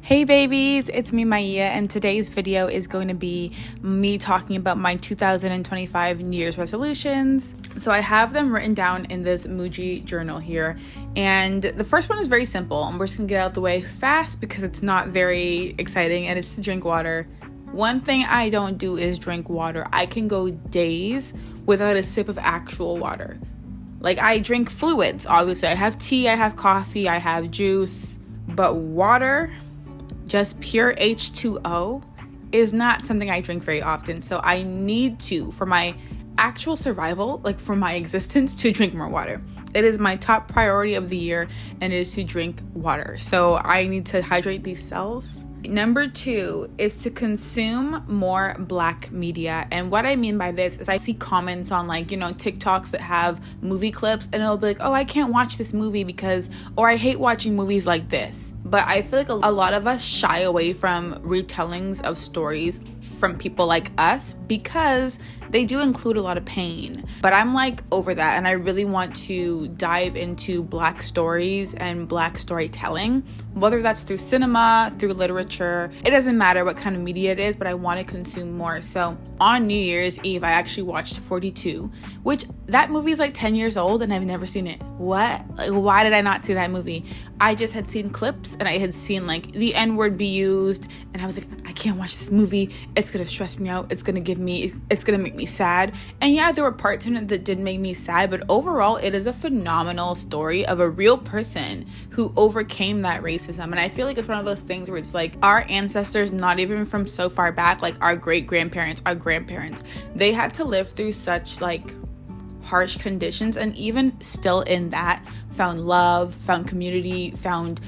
Hey babies, it's me Maia, and today's video is going to be me talking about my 2025 New Year's resolutions. So I have them written down in this Muji journal here, and the first one is very simple, and we're just gonna get out the way fast because it's not very exciting, and it's to drink water. One thing I don't do is drink water. I can go days without a sip of actual water. Like, I drink fluids, obviously. I have tea, I have coffee, I have juice, but water, just pure H2O, is not something I drink very often. So I need to, for my actual survival, like for my existence, to drink more water. It is my top priority of the year, and it is to drink water. So I need to hydrate these cells. Number 2 is to consume more Black media. And what I mean by this is I see comments on TikToks that have movie clips, and it'll be like, oh, I can't watch this movie because, or I hate watching movies like this. But I feel like a lot of us shy away from retellings of stories from people like us because they do include a lot of pain. But I'm over that, and I really want to dive into Black stories and Black storytelling, whether that's through cinema, through literature. It doesn't matter what kind of media it is, but I want to consume more. So on New Year's Eve, I actually watched 42, which that movie is 10 years old and I've never seen it. What? Why did I not see that movie? I just had seen clips, and I had seen the N-word be used, and I was like, I can't watch this movie. It's gonna stress me out. It's gonna make me sad. And yeah, there were parts in it that did make me sad, but overall it is a phenomenal story of a real person who overcame that racism. And I feel like it's one of those things where it's our ancestors, not even from so far back, our great-grandparents, our grandparents, they had to live through such harsh conditions, and even still in that found love, found community, found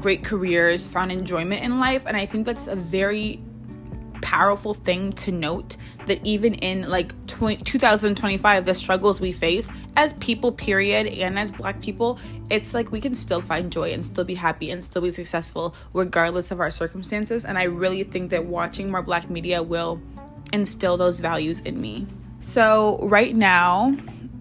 great careers, found enjoyment in life. And I think that's a very powerful thing to note, that even in 2025, the struggles we face as people, period, and as Black people, it's we can still find joy and still be happy and still be successful regardless of our circumstances. And I really think that watching more Black media will instill those values in me. So right now,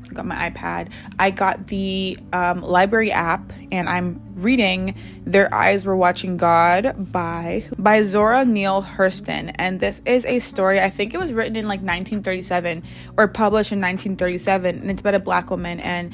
I got my iPad. I got the library app, and I'm reading Their Eyes Were Watching God by Zora Neale Hurston. And this is a story, I think it was written in 1937 or published in 1937, and it's about a Black woman and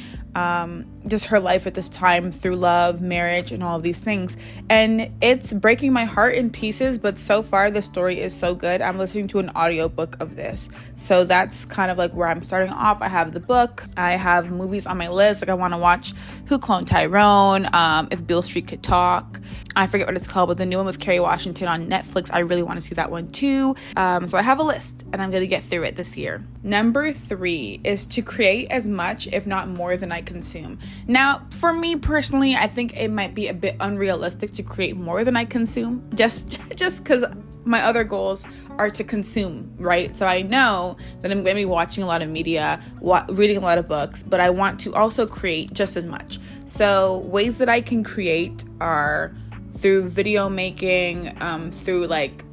just her life at this time through love, marriage, and all of these things. And it's breaking my heart in pieces, but so far the story is so good. I'm listening to an audiobook of this, so that's kind of where I'm starting off. I have the book, I have movies on my list. I want to watch Who Cloned Tyrone, If Beale Street Could Talk, I forget what it's called, but the new one with Kerry Washington on Netflix, I really want to see that one too. So I have a list, and I'm going to get through it this year. Number 3 is to create as much, if not more, than I consume. Now, for me personally, I think it might be a bit unrealistic to create more than I consume, just because my other goals are to consume, right? So I know that I'm going to be watching a lot of media, reading a lot of books, but I want to also create just as much. So ways that I can create are through video making, through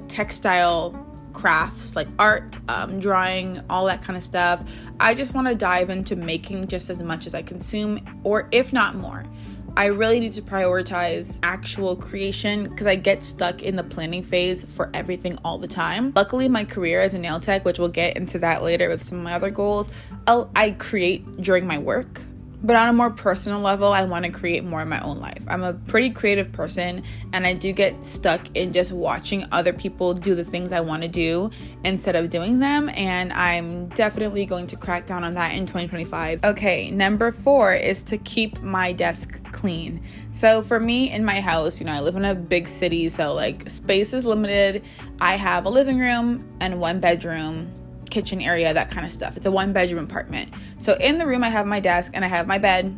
textile crafts, art, drawing, all that kind of stuff. I just want to dive into making just as much as I consume, or if not more. I really need to prioritize actual creation because I get stuck in the planning phase for everything all the time. Luckily, my career as a nail tech, which we'll get into that later with some of my other goals, I create during my work. But on a more personal level, I want to create more in my own life. I'm a pretty creative person, and I do get stuck in just watching other people do the things I want to do instead of doing them, and I'm definitely going to crack down on that in 2025. Okay, number 4 is to keep my desk clean. So for me, in my house, I live in a big city, so space is limited. I have a living room and 1 bedroom, kitchen area, that kind of stuff. It's a 1-bedroom apartment. So in the room, I have my desk and I have my bed.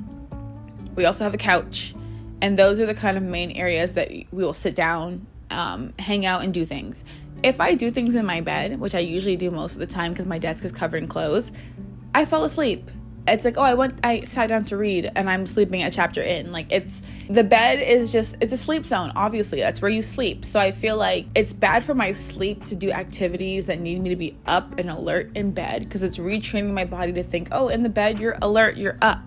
We also have a couch, and those are the kind of main areas that we will sit down, hang out, and do things. If I do things in my bed, which I usually do most of the time because my desk is covered in clothes, I fall asleep. It's I sat down to read and I'm sleeping a chapter in. The bed is it's a sleep zone. Obviously, that's where you sleep. So I feel it's bad for my sleep to do activities that need me to be up and alert in bed, because it's retraining my body to think, oh, in the bed, you're alert, you're up.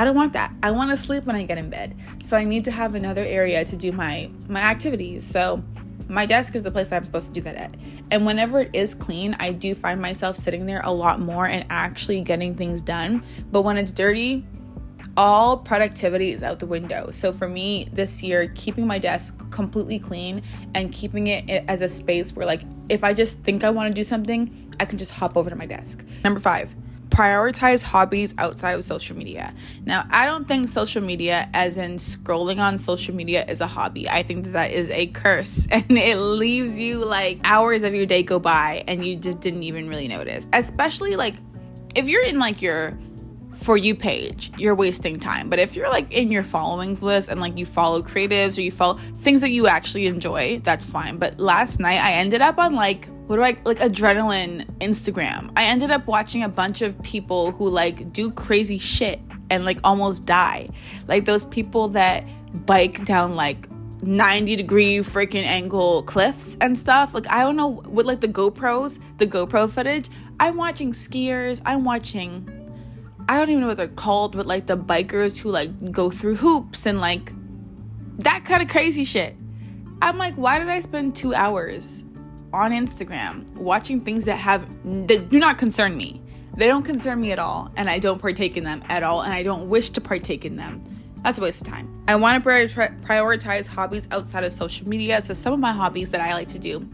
I don't want that. I want to sleep when I get in bed. So I need to have another area to do my activities. So my desk is the place that I'm supposed to do that at. And whenever it is clean, I do find myself sitting there a lot more and actually getting things done. But when it's dirty, all productivity is out the window. So for me this year, keeping my desk completely clean and keeping it as a space where, like, if I just think I want to do something, I can just hop over to my desk. Number 5, prioritize hobbies outside of social media. Now, I don't think social media, as in scrolling on social media, is a hobby. I think that is a curse, and it leaves you like hours of your day go by and you just didn't even really notice. Especially like if you're in like your For You page, you're wasting time. But if you're like in your followings list and like you follow creatives or you follow things that you actually enjoy, that's fine. But last night I ended up on like adrenaline Instagram. I ended up watching a bunch of people who like do crazy shit and like almost die. Like those people that bike down like 90-degree freaking angle cliffs and stuff. Like, I don't know, with like the GoPro footage, I'm watching skiers, I don't even know what they're called, but like the bikers who like go through hoops and like that kind of crazy shit. I'm like, why did I spend 2 hours on Instagram watching things that do not concern me? They don't concern me at all, and I don't partake in them at all, and I don't wish to partake in them. That's a waste of time. I want to prioritize hobbies outside of social media. So some of my hobbies that I like to do: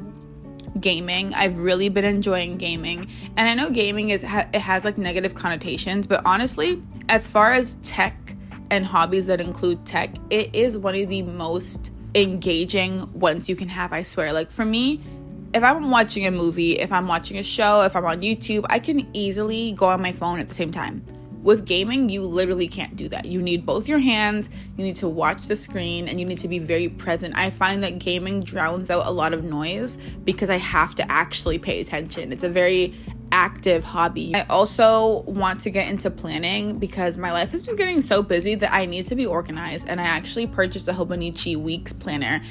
gaming. I've really been enjoying gaming, and I know gaming it has like negative connotations, but honestly, as far as tech and hobbies that include tech, it is one of the most engaging ones you can have, I swear. Like for me, if I'm watching a movie, if I'm watching a show, if I'm on YouTube, I can easily go on my phone at the same time. With gaming, you literally can't do that. You need both your hands, you need to watch the screen, and you need to be very present. I find that gaming drowns out a lot of noise because I have to actually pay attention. It's a very active hobby. I also want to get into planning because my life has been getting so busy that I need to be organized, and I actually purchased a Hobonichi weeks planner.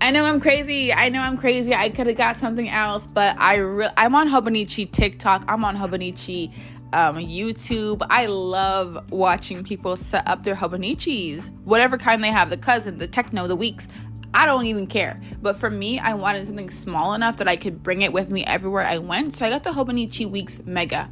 I know I'm crazy. I could have got something else, but I'm on Hobonichi TikTok. I'm on Hobonichi YouTube. I love watching people set up their Hobonichis, whatever kind they have, the cousin, the techno, the weeks. I don't even care. But for me, I wanted something small enough that I could bring it with me everywhere I went. So I got the Hobonichi Weeks Mega.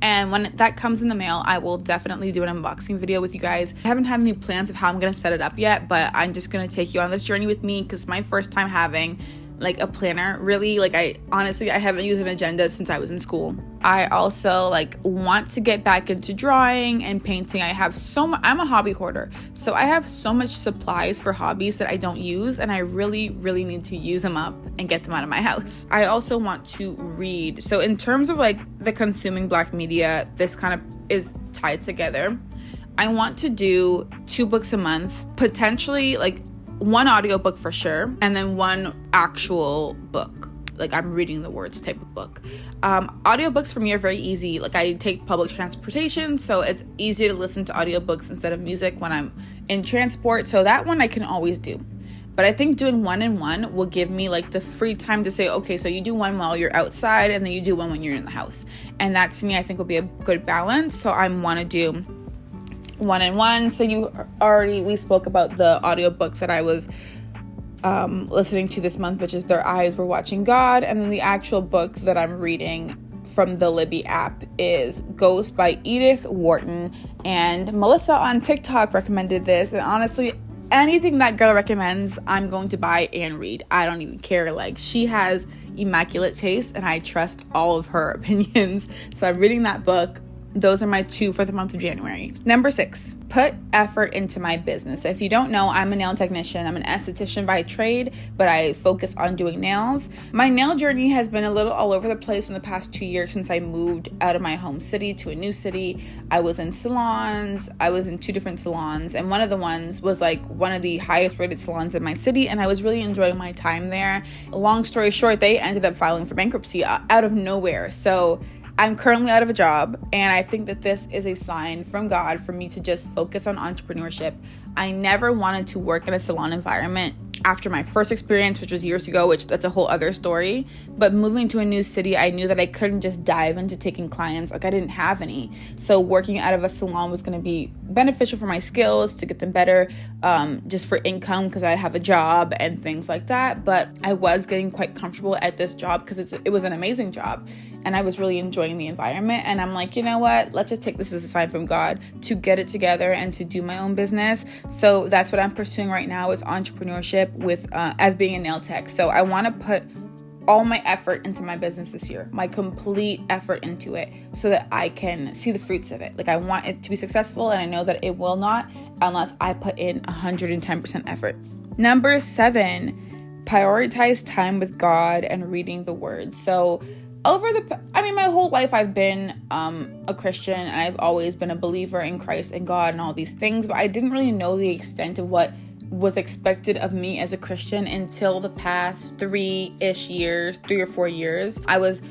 And when that comes in the mail, I will definitely do an unboxing video with you guys. I haven't had any plans of how I'm going to set it up yet, but I'm just going to take you on this journey with me because it's my first time having like a planner. Really, like I haven't used an agenda since I was in school. I also like want to get back into drawing and painting. I'm a hobby hoarder, so I have so much supplies for hobbies that I don't use, and I really need to use them up and get them out of my house. I also want to read. So in terms of like the consuming Black media, this kind of is tied together. I want to do 2 books a month, potentially like 1 audiobook for sure, and then 1 actual book, like I'm reading the words type of book. Audiobooks for me are very easy. Like I take public transportation, so it's easy to listen to audiobooks instead of music when I'm in transport, so that one I can always do. But I think doing 1 and 1 will give me like the free time to say, okay, so you do 1 while you're outside and then you do 1 when you're in the house, and that to me I think will be a good balance. So I want to do 1 and 1. So we spoke about the audiobook that I was listening to this month, which is Their Eyes Were Watching God, and then the actual book that I'm reading from the Libby app is Ghost by Edith Wharton, and Melissa on TikTok recommended this, and honestly, anything that girl recommends, I'm going to buy and read. I don't even care. Like, she has immaculate taste, and I trust all of her opinions, so I'm reading that book. Those are my 2 for the month of January. Number 6, put effort into my business. If you don't know, I'm a nail technician. I'm an esthetician by trade, but I focus on doing nails. My nail journey has been a little all over the place in the past 2 years since I moved out of my home city to a new city. I was in salons. I was in 2 different salons, and one of the ones was like one of the highest rated salons in my city, and I was really enjoying my time there. Long story short, they ended up filing for bankruptcy out of nowhere. So I'm currently out of a job, and I think that this is a sign from God for me to just focus on entrepreneurship. I never wanted to work in a salon environment after my first experience, which was years ago, which that's a whole other story. But moving to a new city, I knew that I couldn't just dive into taking clients. Like, I didn't have any. So working out of a salon was going to be beneficial for my skills, to get them better, just for income, because I have a job and things like that. But I was getting quite comfortable at this job because it was an amazing job. And I was really enjoying the environment. And I'm like, you know what? Let's just take this as a sign from God to get it together and to do my own business. So that's what I'm pursuing right now, is entrepreneurship with as being a nail tech. So I want to put all my effort into my business this year, my complete effort into it, so that I can see the fruits of it. Like, I want it to be successful, and I know that it will not unless I put in 110% effort. Number 7, prioritize time with God and reading the Word. So my whole life I've been a Christian, and I've always been a believer in Christ and God and all these things, but I didn't really know the extent of what was expected of me as a Christian until the past 3 or 4 years. I was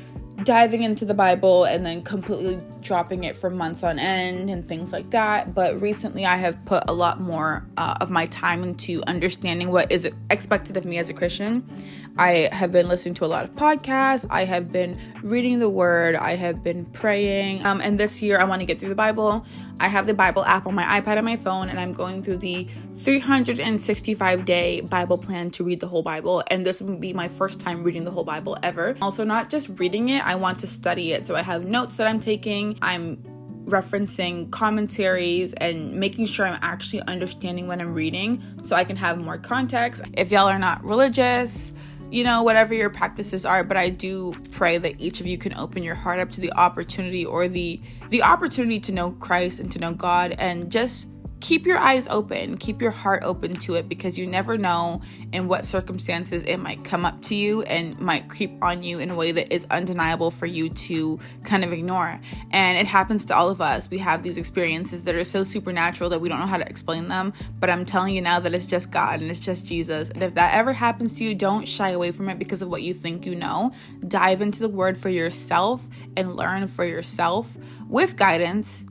diving into the Bible and then completely dropping it for months on end and things like that. But recently I have put a lot more of my time into understanding what is expected of me as a Christian. I have been listening to a lot of podcasts. I have been reading the Word. I have been praying. And this year I want to get through the Bible. I have the Bible app on my iPad and my phone, and I'm going through the 365-day Bible plan to read the whole Bible. And this will be my first time reading the whole Bible ever. Also, not just reading it, I want to study it. So I have notes that I'm taking. I'm referencing commentaries and making sure I'm actually understanding what I'm reading so I can have more context. If y'all are not religious, whatever your practices are, but I do pray that each of you can open your heart up to the opportunity, or the opportunity to know Christ and to know God, and just keep your eyes open, keep your heart open to it, because you never know in what circumstances it might come up to you and might creep on you in a way that is undeniable for you to kind of ignore. And it happens to all of us. We have these experiences that are so supernatural that we don't know how to explain them, but I'm telling you now that it's just God and it's just Jesus. And if that ever happens to you, don't shy away from it because of what you think you know. Dive into the Word for yourself and learn for yourself with guidance,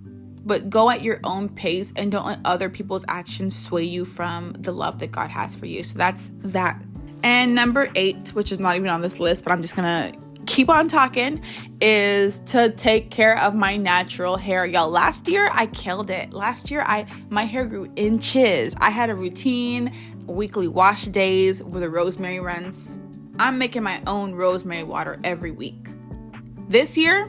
but go at your own pace and don't let other people's actions sway you from the love that God has for you. So that's that. And number 8, which is not even on this list, but I'm just gonna keep on talking, is to take care of my natural hair. Y'all, last year I killed it. Last year my hair grew inches. I had a routine, weekly wash days with a rosemary rinse. I'm making my own rosemary water every week. This year,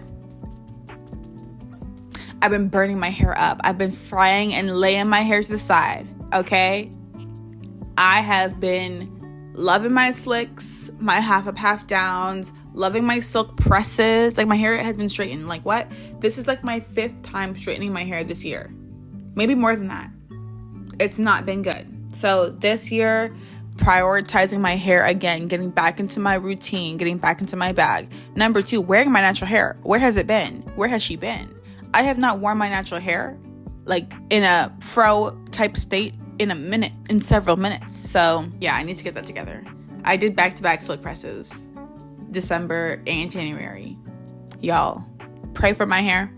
I've been burning my hair up. I've been frying and laying my hair to the side, okay? I have been loving my slicks, my half up, half downs, loving my silk presses. Like, my hair has been straightened. Like, what? This is like my 5th time straightening my hair this year. Maybe more than that. It's not been good. So this year, prioritizing my hair again, getting back into my routine, getting back into my bag. Number 2, wearing my natural hair. Where has it been? Where has she been? I have not worn my natural hair like in a fro type state in several minutes. So yeah, I need to get that together. I did back-to-back silk presses December and January. Y'all, pray for my hair,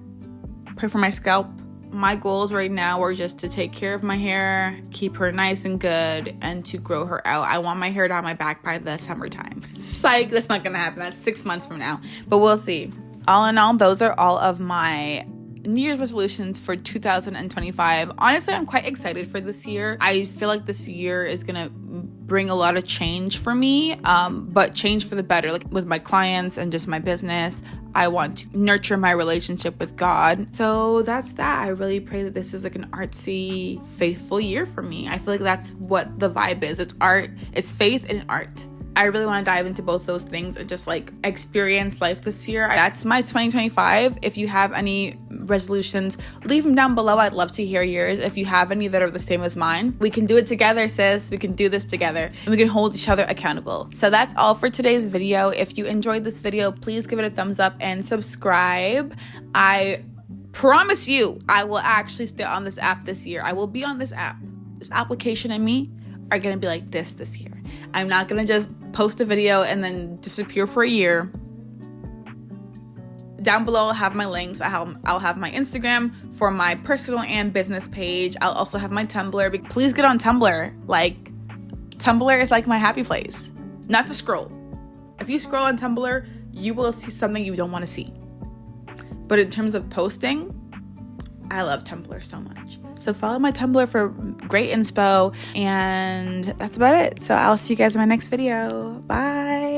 pray for my scalp. My goals right now are just to take care of my hair, keep her nice and good, and to grow her out. I want my hair down my back by the summertime. Psych, that's not gonna happen. That's 6 months from now, but we'll see. All in all, those are all of my New Year's resolutions for 2025. Honestly, I'm quite excited for this year. I feel like this year is gonna bring a lot of change for me, but change for the better, like with my clients and just my business. I want to nurture my relationship with God. So that's that. I really pray that this is like an artsy, faithful year for me. I feel like that's what the vibe is. It's art, it's faith and art. I really want to dive into both those things and just like experience life this year. That's my 2025. If you have any resolutions, leave them down below. I'd love to hear yours. If you have any that are the same as mine, we can do it together, sis. We can do this together and we can hold each other accountable. So that's all for today's video. If you enjoyed this video, please give it a thumbs up and subscribe. I promise you, I will actually stay on this app this year. I will be on this app. This application and me are going to be like this year. I'm not going to just post a video and then disappear for a year. Down below, I'll have my links. I'll have my Instagram for my personal and business page. I'll also have my Tumblr. Please get on Tumblr. Like, Tumblr is like my happy place. Not to scroll. If you scroll on Tumblr, you will see something you don't want to see. But in terms of posting, I love Tumblr so much. So follow my Tumblr for great inspo, and that's about it. So I'll see you guys in my next video. Bye.